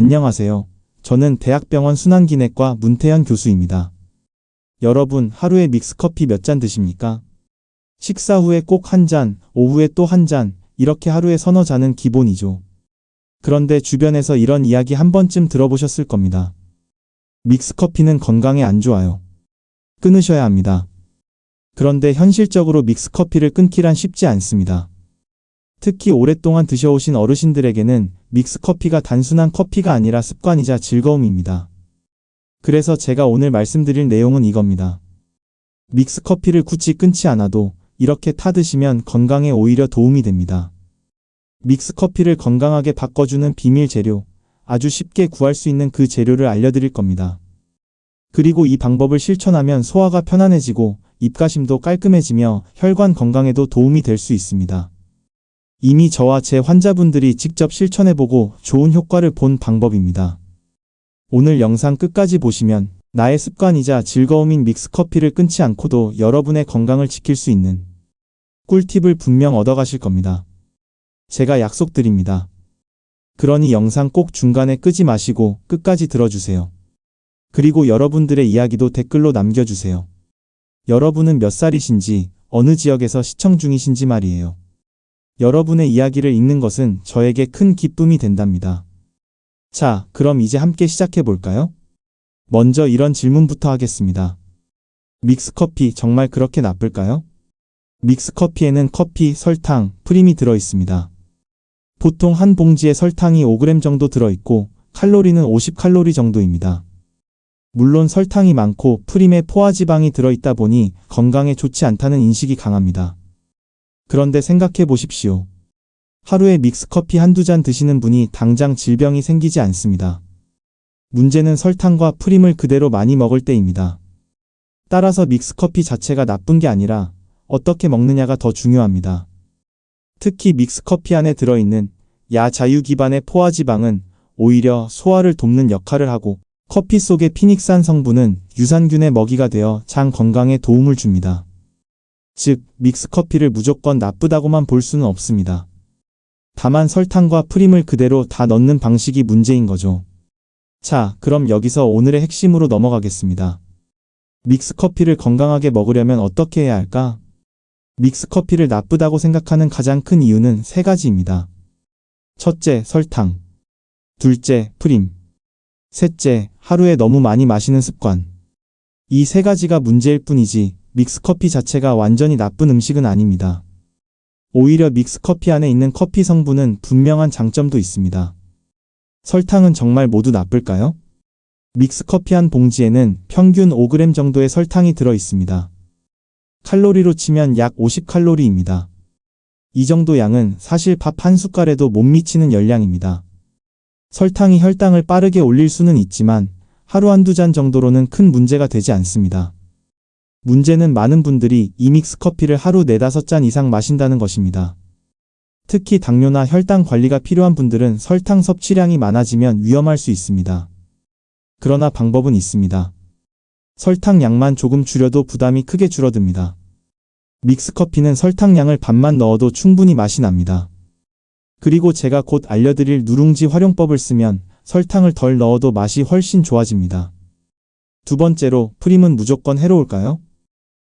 안녕하세요. 저는 대학병원 순환기내과 문태현 교수입니다. 여러분, 하루에 믹스커피 몇 잔 드십니까? 식사 후에 꼭 한 잔, 오후에 또 한 잔, 이렇게 하루에 서너 잔은 기본이죠. 그런데 주변에서 이런 이야기 한 번쯤 들어보셨을 겁니다. 믹스커피는 건강에 안 좋아요. 끊으셔야 합니다. 그런데 현실적으로 믹스커피를 끊기란 쉽지 않습니다. 특히 오랫동안 드셔오신 어르신들에게는 믹스커피가 단순한 커피가 아니라 습관이자 즐거움입니다. 그래서 제가 오늘 말씀드릴 내용은 이겁니다. 믹스커피를 굳이 끊지 않아도 이렇게 타드시면 건강에 오히려 도움이 됩니다. 믹스커피를 건강하게 바꿔주는 비밀 재료, 아주 쉽게 구할 수 있는 그 재료를 알려드릴 겁니다. 그리고 이 방법을 실천하면 소화가 편안해지고 입가심도 깔끔해지며 혈관 건강에도 도움이 될 수 있습니다. 이미 저와 제 환자분들이 직접 실천해보고 좋은 효과를 본 방법입니다. 오늘 영상 끝까지 보시면 나의 습관이자 즐거움인 믹스커피를 끊지 않고도 여러분의 건강을 지킬 수 있는 꿀팁을 분명 얻어가실 겁니다. 제가 약속드립니다. 그러니 영상 꼭 중간에 끄지 마시고 끝까지 들어주세요. 그리고 여러분들의 이야기도 댓글로 남겨주세요. 여러분은 몇 살이신지, 어느 지역에서 시청 중이신지 말이에요. 여러분의 이야기를 읽는 것은 저에게 큰 기쁨이 된답니다. 자, 그럼 이제 함께 시작해 볼까요? 먼저 이런 질문부터 하겠습니다. 믹스커피 정말 그렇게 나쁠까요? 믹스커피에는 커피, 설탕, 프림이 들어 있습니다. 보통 한 봉지에 설탕이 5g 정도 들어있고 칼로리는 50칼로리 정도입니다. 물론 설탕이 많고 프림에 포화지방이 들어있다 보니 건강에 좋지 않다는 인식이 강합니다. 그런데 생각해 보십시오. 하루에 믹스커피 한두 잔 드시는 분이 당장 질병이 생기지 않습니다. 문제는 설탕과 프림을 그대로 많이 먹을 때입니다. 따라서 믹스커피 자체가 나쁜 게 아니라 어떻게 먹느냐가 더 중요합니다. 특히 믹스커피 안에 들어있는 야자유 기반의 포화지방은 오히려 소화를 돕는 역할을 하고 커피 속의 피닉산 성분은 유산균의 먹이가 되어 장 건강에 도움을 줍니다. 즉, 믹스커피를 무조건 나쁘다고만 볼 수는 없습니다. 다만 설탕과 프림을 그대로 다 넣는 방식이 문제인 거죠. 자, 그럼 여기서 오늘의 핵심으로 넘어가겠습니다. 믹스커피를 건강하게 먹으려면 어떻게 해야 할까? 믹스커피를 나쁘다고 생각하는 가장 큰 이유는 세 가지입니다. 첫째, 설탕. 둘째, 프림. 셋째, 하루에 너무 많이 마시는 습관. 이 세 가지가 문제일 뿐이지 믹스커피 자체가 완전히 나쁜 음식은 아닙니다. 오히려 믹스커피 안에 있는 커피 성분은 분명한 장점도 있습니다. 설탕은 정말 모두 나쁠까요? 믹스커피 한 봉지에는 평균 5g 정도의 설탕이 들어 있습니다. 칼로리로 치면 약 50칼로리입니다. 이 정도 양은 사실 밥 한 숟갈에도 못 미치는 열량입니다. 설탕이 혈당을 빠르게 올릴 수는 있지만 하루 한두 잔 정도로는 큰 문제가 되지 않습니다. 문제는 많은 분들이 이 믹스커피를 하루 4-5잔 이상 마신다는 것입니다. 특히 당뇨나 혈당 관리가 필요한 분들은 설탕 섭취량이 많아지면 위험할 수 있습니다. 그러나 방법은 있습니다. 설탕 양만 조금 줄여도 부담이 크게 줄어듭니다. 믹스커피는 설탕량을 반만 넣어도 충분히 맛이 납니다. 그리고 제가 곧 알려드릴 누룽지 활용법을 쓰면 설탕을 덜 넣어도 맛이 훨씬 좋아집니다. 두 번째로, 프림은 무조건 해로울까요?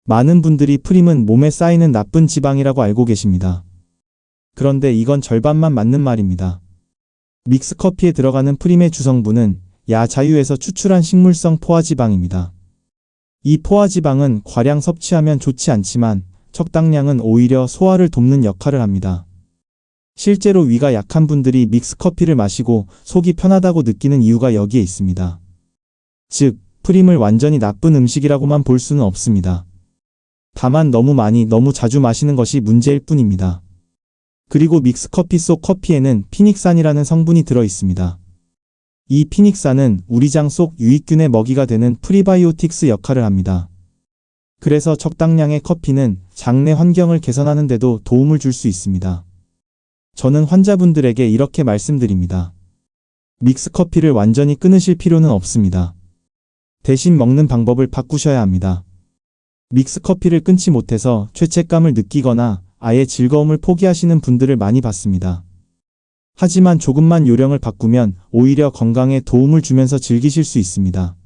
많은 분들이 프림은 몸에 쌓이는 나쁜 지방이라고 알고 계십니다. 그런데 이건 절반만 맞는 말입니다. 믹스커피에 들어가는 프림의 주성분은 야자유에서 추출한 식물성 포화지방입니다. 이 포화지방은 과량 섭취하면 좋지 않지만 적당량은 오히려 소화를 돕는 역할을 합니다. 실제로 위가 약한 분들이 믹스커피를 마시고 속이 편하다고 느끼는 이유가 여기에 있습니다. 즉, 프림을 완전히 나쁜 음식이라고만 볼 수는 없습니다. 다만 너무 많이, 너무 자주 마시는 것이 문제일 뿐입니다. 그리고 믹스커피 속 커피에는 피닉산이라는 성분이 들어 있습니다. 이 피닉산은 우리 장 속 유익균의 먹이가 되는 프리바이오틱스 역할을 합니다. 그래서 적당량의 커피는 장내 환경을 개선하는 데도 도움을 줄 수 있습니다. 저는 환자분들에게 이렇게 말씀드립니다. 믹스커피를 완전히 끊으실 필요는 없습니다. 대신 먹는 방법을 바꾸셔야 합니다. 믹스커피를 끊지 못해서 죄책감을 느끼거나 아예 즐거움을 포기하시는 분들을 많이 봤습니다. 하지만 조금만 요령을 바꾸면 오히려 건강에 도움을 주면서 즐기실 수 있습니다.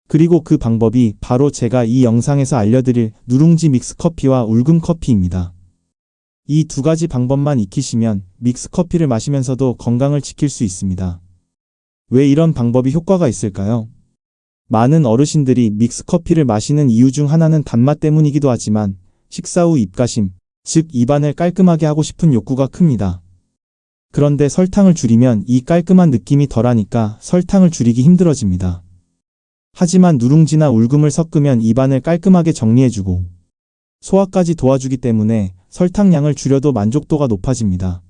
그리고 그 방법이 바로 제가 이 영상에서 알려드릴 누룽지 믹스커피와 울금커피입니다. 이 두 가지 방법만 익히시면 믹스커피를 마시면서도 건강을 지킬 수 있습니다. 왜 이런 방법이 효과가 있을까요? 많은 어르신들이 믹스커피를 마시는 이유 중 하나는 단맛 때문이기도 하지만 식사 후 입가심, 즉 입안을 깔끔하게 하고 싶은 욕구가 큽니다. 그런데 설탕을 줄이면 이 깔끔한 느낌이 덜하니까 설탕을 줄이기 힘들어집니다. 하지만 누룽지나 울금을 섞으면 입안을 깔끔하게 정리해주고 소화까지 도와주기 때문에 설탕량을 줄여도 만족도가 높아집니다.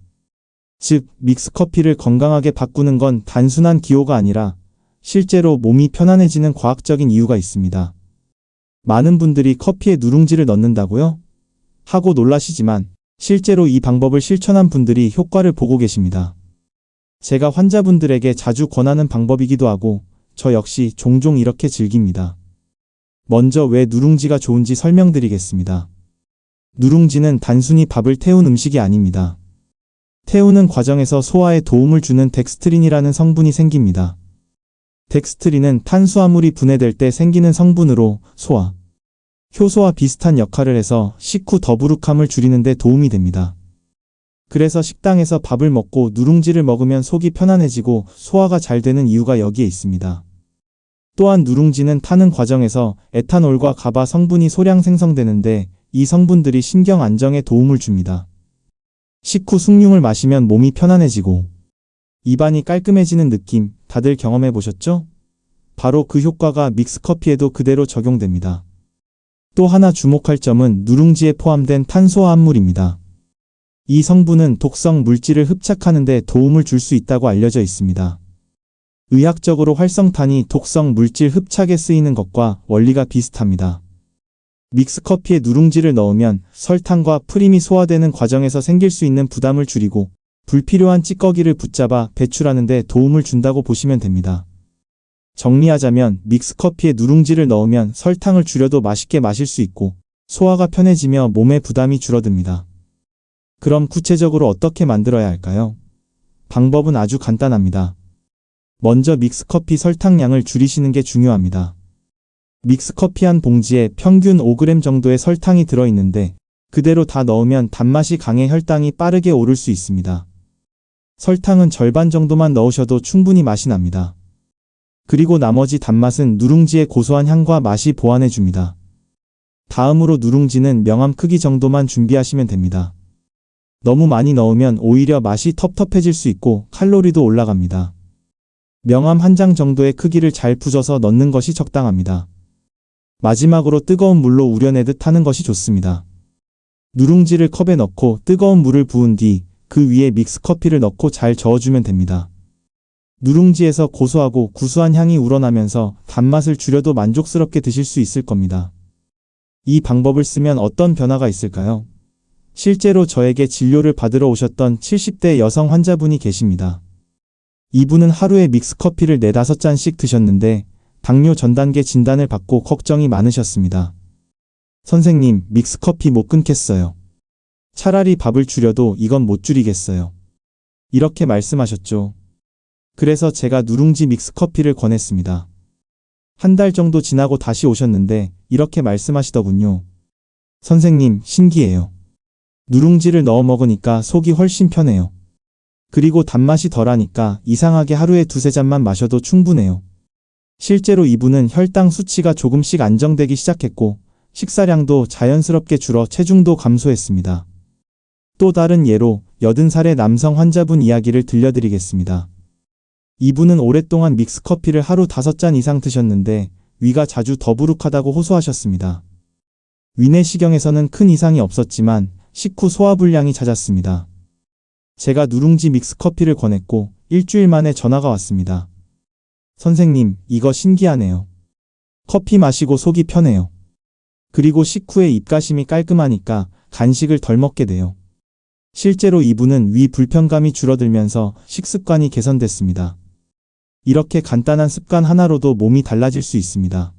즉, 믹스커피를 건강하게 바꾸는 건 단순한 기호가 아니라 실제로 몸이 편안해지는 과학적인 이유가 있습니다. 많은 분들이 커피에 누룽지를 넣는다고요? 하고 놀라시지만 실제로 이 방법을 실천한 분들이 효과를 보고 계십니다. 제가 환자분들에게 자주 권하는 방법이기도 하고 저 역시 종종 이렇게 즐깁니다. 먼저 왜 누룽지가 좋은지 설명드리겠습니다. 누룽지는 단순히 밥을 태운 음식이 아닙니다. 태우는 과정에서 소화에 도움을 주는 덱스트린이라는 성분이 생깁니다. 덱스트린은 탄수화물이 분해될 때 생기는 성분으로 소화, 효소와 비슷한 역할을 해서 식후 더부룩함을 줄이는 데 도움이 됩니다. 그래서 식당에서 밥을 먹고 누룽지를 먹으면 속이 편안해지고 소화가 잘 되는 이유가 여기에 있습니다. 또한 누룽지는 타는 과정에서 에탄올과 가바 성분이 소량 생성되는데 이 성분들이 신경 안정에 도움을 줍니다. 식후 숭늉을 마시면 몸이 편안해지고 입안이 깔끔해지는 느낌 다들 경험해 보셨죠? 바로 그 효과가 믹스커피에도 그대로 적용됩니다. 또 하나 주목할 점은 누룽지에 포함된 탄수화합물입니다. 이 성분은 독성 물질을 흡착하는 데 도움을 줄 수 있다고 알려져 있습니다. 의학적으로 활성탄이 독성 물질 흡착에 쓰이는 것과 원리가 비슷합니다. 믹스커피에 누룽지를 넣으면 설탕과 프림이 소화되는 과정에서 생길 수 있는 부담을 줄이고 불필요한 찌꺼기를 붙잡아 배출하는 데 도움을 준다고 보시면 됩니다. 정리하자면 믹스커피에 누룽지를 넣으면 설탕을 줄여도 맛있게 마실 수 있고 소화가 편해지며 몸의 부담이 줄어듭니다. 그럼 구체적으로 어떻게 만들어야 할까요? 방법은 아주 간단합니다. 먼저 믹스커피 설탕량을 줄이시는 게 중요합니다. 믹스커피 한 봉지에 평균 5g 정도의 설탕이 들어있는데 그대로 다 넣으면 단맛이 강해 혈당이 빠르게 오를 수 있습니다. 설탕은 절반 정도만 넣으셔도 충분히 맛이 납니다. 그리고 나머지 단맛은 누룽지의 고소한 향과 맛이 보완해줍니다. 다음으로 누룽지는 명암 크기 정도만 준비하시면 됩니다. 너무 많이 넣으면 오히려 맛이 텁텁해질 수 있고 칼로리도 올라갑니다. 명암 한 장 정도의 크기를 잘 부숴서 넣는 것이 적당합니다. 마지막으로 뜨거운 물로 우려내듯 하는 것이 좋습니다. 누룽지를 컵에 넣고 뜨거운 물을 부은 뒤 그 위에 믹스커피를 넣고 잘 저어주면 됩니다. 누룽지에서 고소하고 구수한 향이 우러나면서 단맛을 줄여도 만족스럽게 드실 수 있을 겁니다. 이 방법을 쓰면 어떤 변화가 있을까요? 실제로 저에게 진료를 받으러 오셨던 70대 여성 환자분이 계십니다. 이분은 하루에 믹스커피를 4-5잔씩 드셨는데 당뇨 전 단계 진단을 받고 걱정이 많으셨습니다. 선생님, 믹스커피 못 끊겠어요. 차라리 밥을 줄여도 이건 못 줄이겠어요. 이렇게 말씀하셨죠. 그래서 제가 누룽지 믹스커피를 권했습니다. 한 달 정도 지나고 다시 오셨는데 이렇게 말씀하시더군요. 선생님, 신기해요. 누룽지를 넣어 먹으니까 속이 훨씬 편해요. 그리고 단맛이 덜하니까 이상하게 하루에 2-3잔만 마셔도 충분해요. 실제로 이분은 혈당 수치가 조금씩 안정되기 시작했고 식사량도 자연스럽게 줄어 체중도 감소했습니다. 또 다른 예로 80살의 남성 환자분 이야기를 들려드리겠습니다. 이분은 오랫동안 믹스커피를 하루 5잔 이상 드셨는데 위가 자주 더부룩하다고 호소하셨습니다. 위내시경에서는 큰 이상이 없었지만 식후 소화불량이 잦았습니다. 제가 누룽지 믹스커피를 권했고 일주일 만에 전화가 왔습니다. 선생님, 이거 신기하네요. 커피 마시고 속이 편해요. 그리고 식후에 입가심이 깔끔하니까 간식을 덜 먹게 돼요. 실제로 이분은 위 불편감이 줄어들면서 식습관이 개선됐습니다. 이렇게 간단한 습관 하나로도 몸이 달라질 수 있습니다.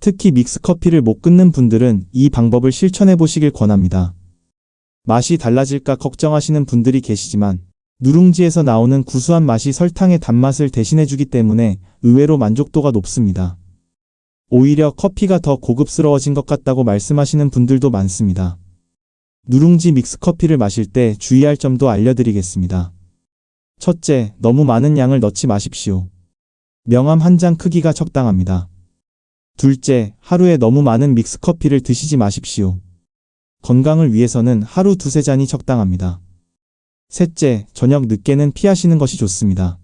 특히 믹스커피를 못 끊는 분들은 이 방법을 실천해 보시길 권합니다. 맛이 달라질까 걱정하시는 분들이 계시지만 누룽지에서 나오는 구수한 맛이 설탕의 단맛을 대신해주기 때문에 의외로 만족도가 높습니다. 오히려 커피가 더 고급스러워진 것 같다고 말씀하시는 분들도 많습니다. 누룽지 믹스커피를 마실 때 주의할 점도 알려드리겠습니다. 첫째, 너무 많은 양을 넣지 마십시오. 명암 한 잔 크기가 적당합니다. 둘째, 하루에 너무 많은 믹스커피를 드시지 마십시오. 건강을 위해서는 하루 두세 잔이 적당합니다. 셋째, 저녁 늦게는 피하시는 것이 좋습니다.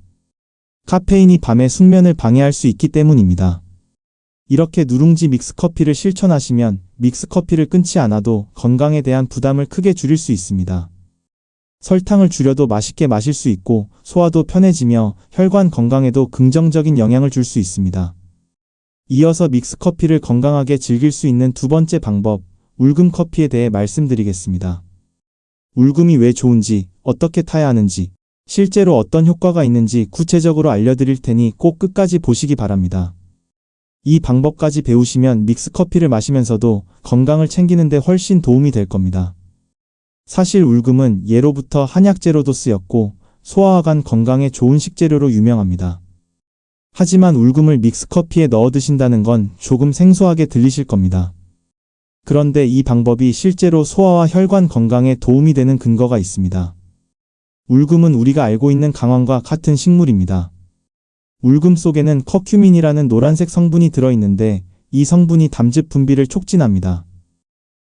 카페인이 밤의 숙면을 방해할 수 있기 때문입니다. 이렇게 누룽지 믹스커피를 실천하시면 믹스커피를 끊지 않아도 건강에 대한 부담을 크게 줄일 수 있습니다. 설탕을 줄여도 맛있게 마실 수 있고 소화도 편해지며 혈관 건강에도 긍정적인 영향을 줄 수 있습니다. 이어서 믹스커피를 건강하게 즐길 수 있는 두 번째 방법, 울금 커피에 대해 말씀드리겠습니다. 울금이 왜 좋은지, 어떻게 타야 하는지, 실제로 어떤 효과가 있는지 구체적으로 알려드릴 테니 꼭 끝까지 보시기 바랍니다. 이 방법까지 배우시면 믹스커피를 마시면서도 건강을 챙기는 데 훨씬 도움이 될 겁니다. 사실 울금은 예로부터 한약재로도 쓰였고 소화관 건강에 좋은 식재료로 유명합니다. 하지만 울금을 믹스커피에 넣어 드신다는 건 조금 생소하게 들리실 겁니다. 그런데 이 방법이 실제로 소화와 혈관 건강에 도움이 되는 근거가 있습니다. 울금은 우리가 알고 있는 강황과 같은 식물입니다. 울금 속에는 커큐민이라는 노란색 성분이 들어있는데 이 성분이 담즙 분비를 촉진합니다.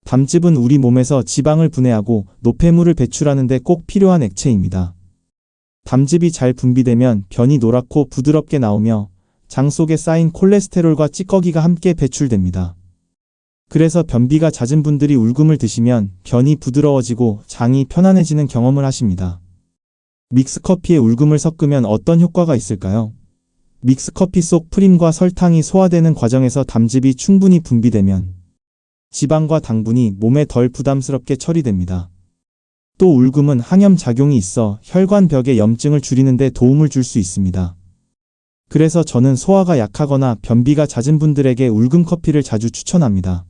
담즙은 우리 몸에서 지방을 분해하고 노폐물을 배출하는 데 꼭 필요한 액체입니다. 담즙이 잘 분비되면 변이 노랗고 부드럽게 나오며 장 속에 쌓인 콜레스테롤과 찌꺼기가 함께 배출됩니다. 그래서 변비가 잦은 분들이 울금을 드시면 변이 부드러워지고 장이 편안해지는 경험을 하십니다. 믹스커피에 울금을 섞으면 어떤 효과가 있을까요? 믹스커피 속 프림과 설탕이 소화되는 과정에서 담즙이 충분히 분비되면 지방과 당분이 몸에 덜 부담스럽게 처리됩니다. 또 울금은 항염 작용이 있어 혈관벽의 염증을 줄이는 데 도움을 줄 수 있습니다. 그래서 저는 소화가 약하거나 변비가 잦은 분들에게 울금 커피를 자주 추천합니다.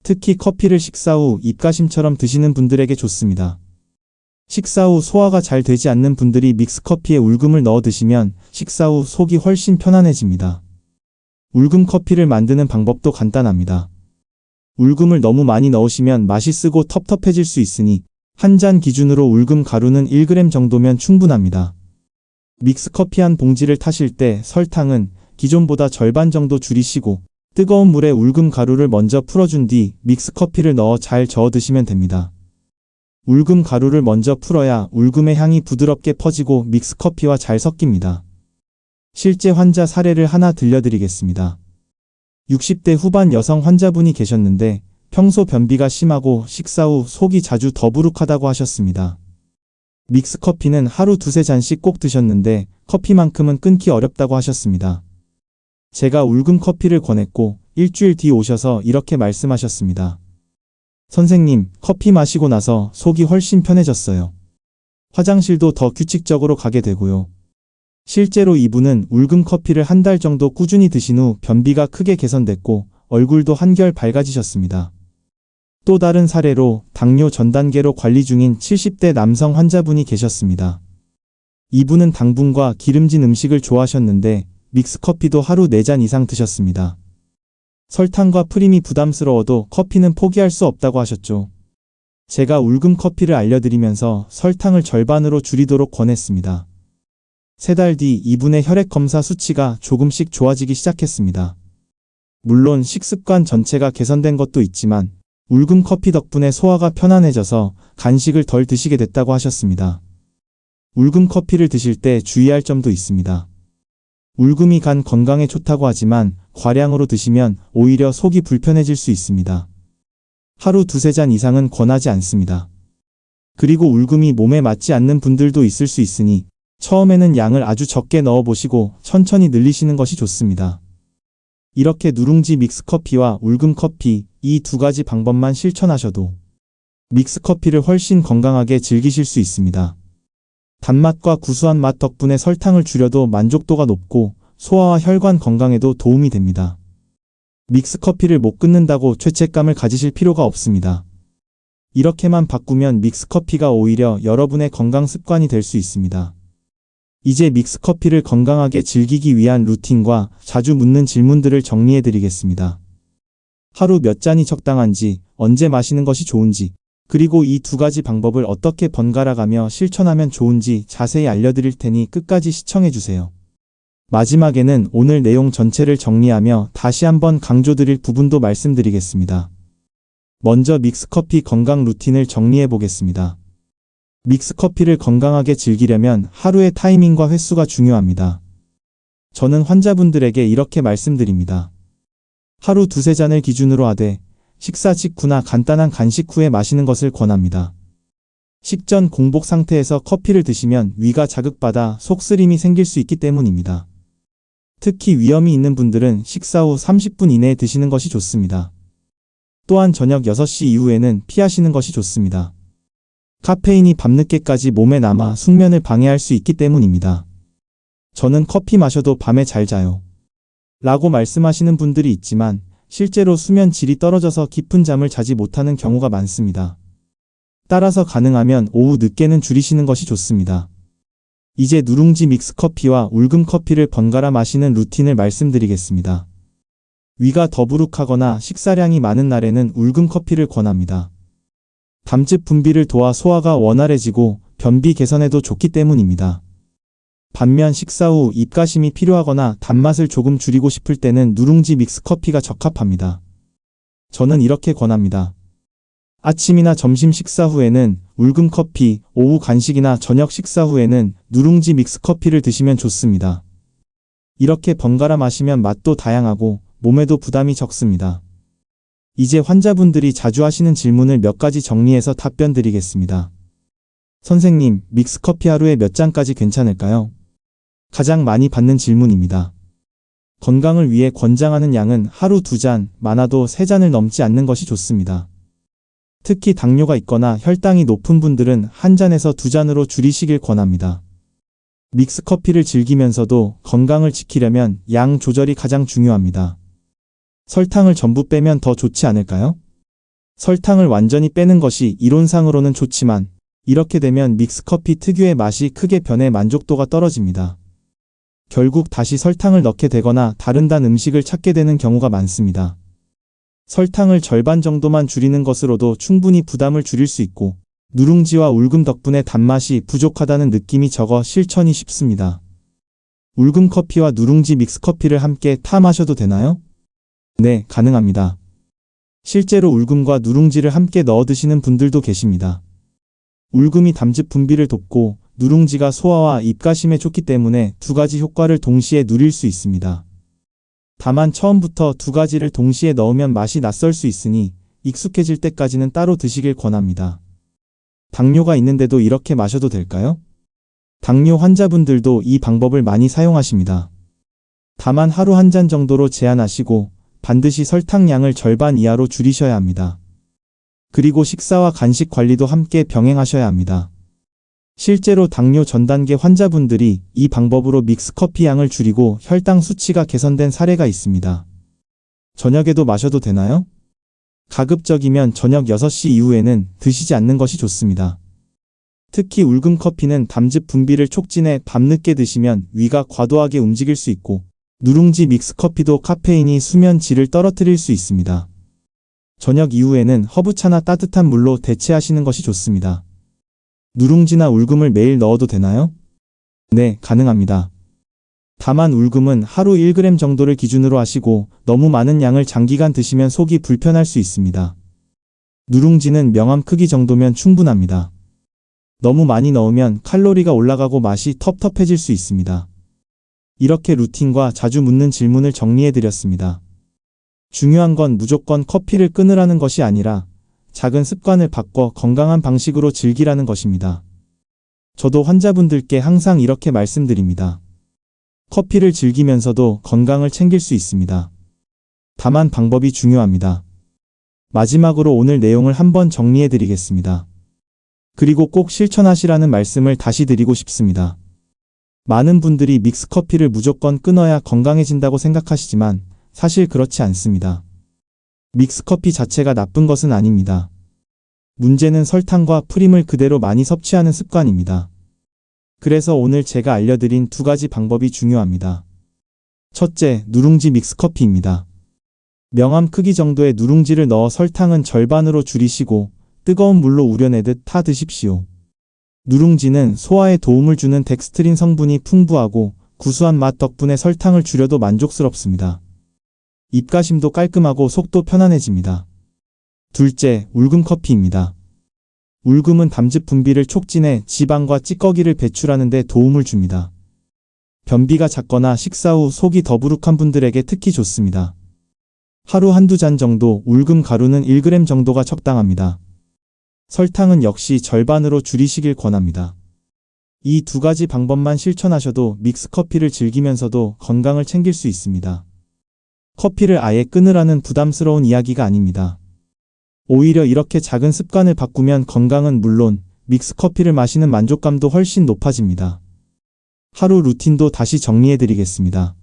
특히 커피를 식사 후 입가심처럼 드시는 분들에게 좋습니다. 식사 후 소화가 잘 되지 않는 분들이 믹스커피에 울금을 넣어 드시면 식사 후 속이 훨씬 편안해집니다. 울금 커피를 만드는 방법도 간단합니다. 울금을 너무 많이 넣으시면 맛이 쓰고 텁텁해질 수 있으니 한 잔 기준으로 울금 가루는 1g 정도면 충분합니다. 믹스커피 한 봉지를 타실 때 설탕은 기존보다 절반 정도 줄이시고 뜨거운 물에 울금 가루를 먼저 풀어준 뒤 믹스커피를 넣어 잘 저어 드시면 됩니다. 울금 가루를 먼저 풀어야 울금의 향이 부드럽게 퍼지고 믹스커피와 잘 섞입니다. 실제 환자 사례를 하나 들려드리겠습니다. 60대 후반 여성 환자분이 계셨는데 평소 변비가 심하고 식사 후 속이 자주 더부룩하다고 하셨습니다. 믹스커피는 하루 두세 잔씩 꼭 드셨는데 커피만큼은 끊기 어렵다고 하셨습니다. 제가 울금 커피를 권했고 일주일 뒤 오셔서 이렇게 말씀하셨습니다. 선생님, 커피 마시고 나서 속이 훨씬 편해졌어요. 화장실도 더 규칙적으로 가게 되고요. 실제로 이분은 울금 커피를 한 달 정도 꾸준히 드신 후 변비가 크게 개선됐고 얼굴도 한결 밝아지셨습니다. 또 다른 사례로 당뇨 전 단계로 관리 중인 70대 남성 환자분이 계셨습니다. 이분은 당분과 기름진 음식을 좋아하셨는데 믹스커피도 하루 4잔 이상 드셨습니다. 설탕과 프림이 부담스러워도 커피는 포기할 수 없다고 하셨죠. 제가 울금 커피를 알려드리면서 설탕을 절반으로 줄이도록 권했습니다. 3달 뒤 이분의 혈액 검사 수치가 조금씩 좋아지기 시작했습니다. 물론 식습관 전체가 개선된 것도 있지만 울금 커피 덕분에 소화가 편안해져서 간식을 덜 드시게 됐다고 하셨습니다. 울금 커피를 드실 때 주의할 점도 있습니다. 울금이 간 건강에 좋다고 하지만 과량으로 드시면 오히려 속이 불편해질 수 있습니다. 하루 두세 잔 이상은 권하지 않습니다. 그리고 울금이 몸에 맞지 않는 분들도 있을 수 있으니 처음에는 양을 아주 적게 넣어보시고 천천히 늘리시는 것이 좋습니다. 이렇게 누룽지 믹스커피와 울금 커피 이 두 가지 방법만 실천하셔도 믹스커피를 훨씬 건강하게 즐기실 수 있습니다. 단맛과 구수한 맛 덕분에 설탕을 줄여도 만족도가 높고 소화와 혈관 건강에도 도움이 됩니다. 믹스커피를 못 끊는다고 죄책감을 가지실 필요가 없습니다. 이렇게만 바꾸면 믹스커피가 오히려 여러분의 건강 습관이 될 수 있습니다. 이제 믹스커피를 건강하게 즐기기 위한 루틴과 자주 묻는 질문들을 정리해 드리겠습니다. 하루 몇 잔이 적당한지, 언제 마시는 것이 좋은지, 그리고 이 두 가지 방법을 어떻게 번갈아 가며 실천하면 좋은지 자세히 알려드릴 테니 끝까지 시청해 주세요. 마지막에는 오늘 내용 전체를 정리하며 다시 한번 강조드릴 부분도 말씀드리겠습니다. 먼저 믹스커피 건강 루틴을 정리해 보겠습니다. 믹스커피를 건강하게 즐기려면 하루의 타이밍과 횟수가 중요합니다. 저는 환자분들에게 이렇게 말씀드립니다. 하루 두세 잔을 기준으로 하되 식사 직후나 간단한 간식 후에 마시는 것을 권합니다. 식전 공복 상태에서 커피를 드시면 위가 자극받아 속쓰림이 생길 수 있기 때문입니다. 특히 위염이 있는 분들은 식사 후 30분 이내에 드시는 것이 좋습니다. 또한 저녁 6시 이후에는 피하시는 것이 좋습니다. 카페인이 밤늦게까지 몸에 남아 숙면을 방해할 수 있기 때문입니다. 저는 커피 마셔도 밤에 잘 자요. 라고 말씀하시는 분들이 있지만 실제로 수면 질이 떨어져서 깊은 잠을 자지 못하는 경우가 많습니다. 따라서 가능하면 오후 늦게는 줄이시는 것이 좋습니다. 이제 누룽지 믹스커피와 울금 커피를 번갈아 마시는 루틴을 말씀드리겠습니다. 위가 더부룩하거나 식사량이 많은 날에는 울금 커피를 권합니다. 담즙 분비를 도와 소화가 원활해지고 변비 개선에도 좋기 때문입니다. 반면 식사 후 입가심이 필요하거나 단맛을 조금 줄이고 싶을 때는 누룽지 믹스커피가 적합합니다. 저는 이렇게 권합니다. 아침이나 점심 식사 후에는 울금 커피, 오후 간식이나 저녁 식사 후에는 누룽지 믹스커피를 드시면 좋습니다. 이렇게 번갈아 마시면 맛도 다양하고 몸에도 부담이 적습니다. 이제 환자분들이 자주 하시는 질문을 몇 가지 정리해서 답변 드리겠습니다. 선생님, 믹스커피 하루에 몇 잔까지 괜찮을까요? 가장 많이 받는 질문입니다. 건강을 위해 권장하는 양은 하루 2잔, 많아도 3잔을 넘지 않는 것이 좋습니다. 특히 당뇨가 있거나 혈당이 높은 분들은 1잔에서 2잔으로 줄이시길 권합니다. 믹스커피를 즐기면서도 건강을 지키려면 양 조절이 가장 중요합니다. 설탕을 전부 빼면 더 좋지 않을까요? 설탕을 완전히 빼는 것이 이론상으로는 좋지만 이렇게 되면 믹스커피 특유의 맛이 크게 변해 만족도가 떨어집니다. 결국 다시 설탕을 넣게 되거나 다른 단 음식을 찾게 되는 경우가 많습니다. 설탕을 절반 정도만 줄이는 것으로도 충분히 부담을 줄일 수 있고 누룽지와 울금 덕분에 단맛이 부족하다는 느낌이 적어 실천이 쉽습니다. 울금 커피와 누룽지 믹스커피를 함께 타 마셔도 되나요? 네, 가능합니다. 실제로 울금과 누룽지를 함께 넣어 드시는 분들도 계십니다. 울금이 담즙 분비를 돕고 누룽지가 소화와 입가심에 좋기 때문에 두 가지 효과를 동시에 누릴 수 있습니다. 다만 처음부터 두 가지를 동시에 넣으면 맛이 낯설 수 있으니 익숙해질 때까지는 따로 드시길 권합니다. 당뇨가 있는데도 이렇게 마셔도 될까요? 당뇨 환자분들도 이 방법을 많이 사용하십니다. 다만 하루 1잔 정도로 제한하시고 반드시 설탕량을 절반 이하로 줄이셔야 합니다. 그리고 식사와 간식 관리도 함께 병행하셔야 합니다. 실제로 당뇨 전 단계 환자분들이 이 방법으로 믹스커피 양을 줄이고 혈당 수치가 개선된 사례가 있습니다. 저녁에도 마셔도 되나요? 가급적이면 저녁 6시 이후에는 드시지 않는 것이 좋습니다. 특히 울금 커피는 담즙 분비를 촉진해 밤늦게 드시면 위가 과도하게 움직일 수 있고 누룽지 믹스커피도 카페인이 수면 질을 떨어뜨릴 수 있습니다. 저녁 이후에는 허브차나 따뜻한 물로 대체하시는 것이 좋습니다. 누룽지나 울금을 매일 넣어도 되나요? 네, 가능합니다. 다만 울금은 하루 1g 정도를 기준으로 하시고 너무 많은 양을 장기간 드시면 속이 불편할 수 있습니다. 누룽지는 명암 크기 정도면 충분합니다. 너무 많이 넣으면 칼로리가 올라가고 맛이 텁텁해질 수 있습니다. 이렇게 루틴과 자주 묻는 질문을 정리해드렸습니다. 중요한 건 무조건 커피를 끊으라는 것이 아니라 작은 습관을 바꿔 건강한 방식으로 즐기라는 것입니다. 저도 환자분들께 항상 이렇게 말씀드립니다. 커피를 즐기면서도 건강을 챙길 수 있습니다. 다만 방법이 중요합니다. 마지막으로 오늘 내용을 한번 정리해 드리겠습니다. 그리고 꼭 실천하시라는 말씀을 다시 드리고 싶습니다. 많은 분들이 믹스커피를 무조건 끊어야 건강해진다고 생각하시지만 사실 그렇지 않습니다. 믹스커피 자체가 나쁜 것은 아닙니다. 문제는 설탕과 프림을 그대로 많이 섭취하는 습관입니다. 그래서 오늘 제가 알려드린 두 가지 방법이 중요합니다. 첫째, 누룽지 믹스커피입니다. 명암 크기 정도의 누룽지를 넣어 설탕은 절반으로 줄이시고 뜨거운 물로 우려내듯 타 드십시오. 누룽지는 소화에 도움을 주는 덱스트린 성분이 풍부하고 구수한 맛 덕분에 설탕을 줄여도 만족스럽습니다. 입가심도 깔끔하고 속도 편안해집니다. 둘째, 울금 커피입니다. 울금은 담즙 분비를 촉진해 지방과 찌꺼기를 배출하는 데 도움을 줍니다. 변비가 잦거나 식사 후 속이 더부룩한 분들에게 특히 좋습니다. 하루 한두 잔 정도, 울금 가루는 1g 정도가 적당합니다. 설탕은 역시 절반으로 줄이시길 권합니다. 이 두 가지 방법만 실천하셔도 믹스커피를 즐기면서도 건강을 챙길 수 있습니다. 커피를 아예 끊으라는 부담스러운 이야기가 아닙니다. 오히려 이렇게 작은 습관을 바꾸면 건강은 물론 믹스커피를 마시는 만족감도 훨씬 높아집니다. 하루 루틴도 다시 정리해드리겠습니다.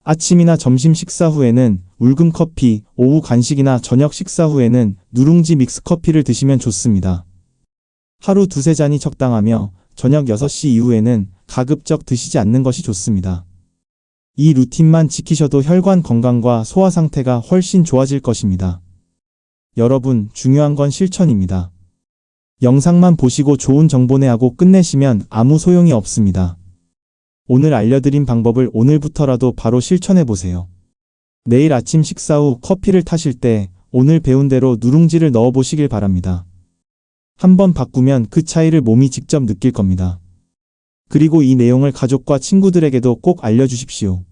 아침이나 점심 식사 후에는 울금 커피, 오후 간식이나 저녁 식사 후에는 누룽지 믹스커피를 드시면 좋습니다. 하루 두세 잔이 적당하며 저녁 6시 이후에는 가급적 드시지 않는 것이 좋습니다. 이 루틴만 지키셔도 혈관 건강과 소화 상태가 훨씬 좋아질 것입니다. 여러분, 중요한 건 실천입니다. 영상만 보시고 좋은 정보네 하고 끝내시면 아무 소용이 없습니다. 오늘 알려드린 방법을 오늘부터라도 바로 실천해보세요. 내일 아침 식사 후 커피를 타실 때 오늘 배운 대로 누룽지를 넣어보시길 바랍니다. 한번 바꾸면 그 차이를 몸이 직접 느낄 겁니다. 그리고 이 내용을 가족과 친구들에게도 꼭 알려주십시오.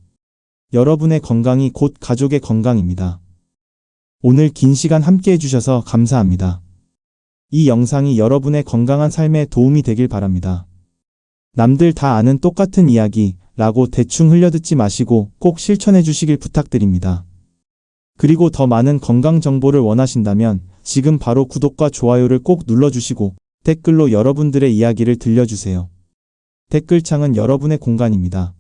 여러분의 건강이 곧 가족의 건강입니다. 오늘 긴 시간 함께 해주셔서 감사합니다. 이 영상이 여러분의 건강한 삶에 도움이 되길 바랍니다. 남들 다 아는 똑같은 이야기 라고 대충 흘려듣지 마시고 꼭 실천해 주시길 부탁드립니다. 그리고 더 많은 건강 정보를 원하신다면 지금 바로 구독과 좋아요를 꼭 눌러주시고 댓글로 여러분들의 이야기를 들려주세요. 댓글창은 여러분의 공간입니다.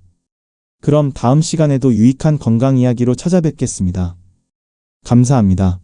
그럼 다음 시간에도 유익한 건강 이야기로 찾아뵙겠습니다. 감사합니다.